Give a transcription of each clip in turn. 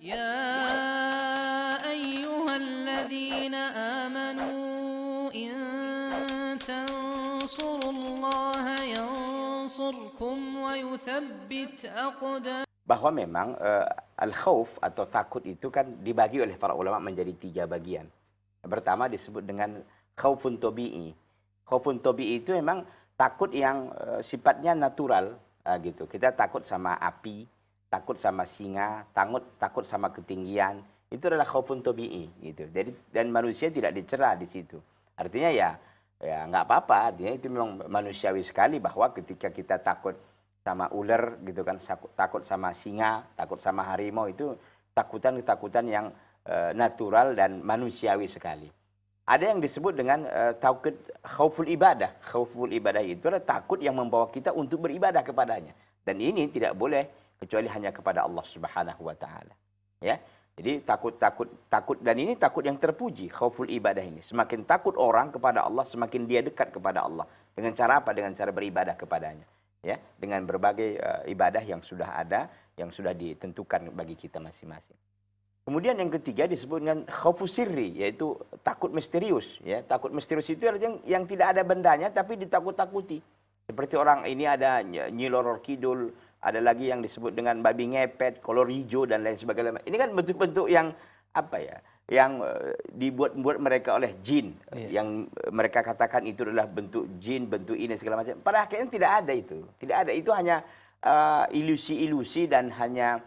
يا أيها الذين آمنوا إن تنصروا الله ينصركم ويثبت أقدامكم. Bahwa memang al-khauf atau takut itu kan dibagi oleh para ulama menjadi 3 bagian. Yang pertama disebut dengan khaufun tabi'i. Khaufun tabi'i itu memang takut yang sifatnya natural gitu. Kita takut sama api, takut sama singa, takut sama ketinggian. Itu adalah khaufun tabi'i gitu. Jadi dan manusia tidak dicela di situ. Artinya ya nggak apa-apa, artinya itu memang manusiawi sekali bahwa ketika kita takut sama ular gitu kan, takut sama singa, takut sama harimau, itu ketakutan yang natural dan manusiawi sekali. Ada yang disebut dengan takut khauful ibadah. Khauful ibadah itu adalah takut yang membawa kita untuk beribadah kepadanya. Dan ini tidak boleh kecuali hanya kepada Allah Subhanahu wa taala. Ya. Jadi takut dan ini takut yang terpuji, khauful ibadah ini. Semakin takut orang kepada Allah, semakin dia dekat kepada Allah. Dengan cara apa? Dengan cara beribadah kepadanya. Ya, dengan berbagai ibadah yang sudah ada, yang sudah ditentukan bagi kita masing-masing. Kemudian yang ketiga disebut dengan khaufus sirri, yaitu takut misterius. Ya, takut misterius itu artinya yang tidak ada bendanya tapi ditakut-takuti. Seperti orang ini ada Nyi Loror Kidul, ada lagi yang disebut dengan babi ngepet, kolor hijau dan lain sebagainya. Ini kan bentuk-bentuk yang apa ya? Yang dibuat mereka oleh jin, yang mereka katakan itu adalah bentuk jin, bentuk ini segala macam. Pada akhirnya tidak ada itu, tidak ada. Itu hanya ilusi-ilusi dan hanya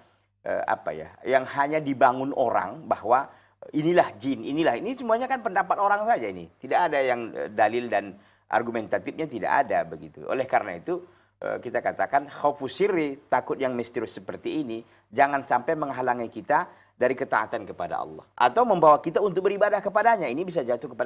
apa ya, yang hanya dibangun orang bahwa inilah jin, inilah ini semuanya kan pendapat orang saja ini. Tidak ada yang dalil dan argumentatifnya tidak ada begitu. Oleh karena itu kita katakan khaufus sirri, takut yang misterius seperti ini jangan sampai menghalangi kita dari ketaatan kepada Allah atau membawa kita untuk beribadah kepadanya. Ini bisa jatuh kepada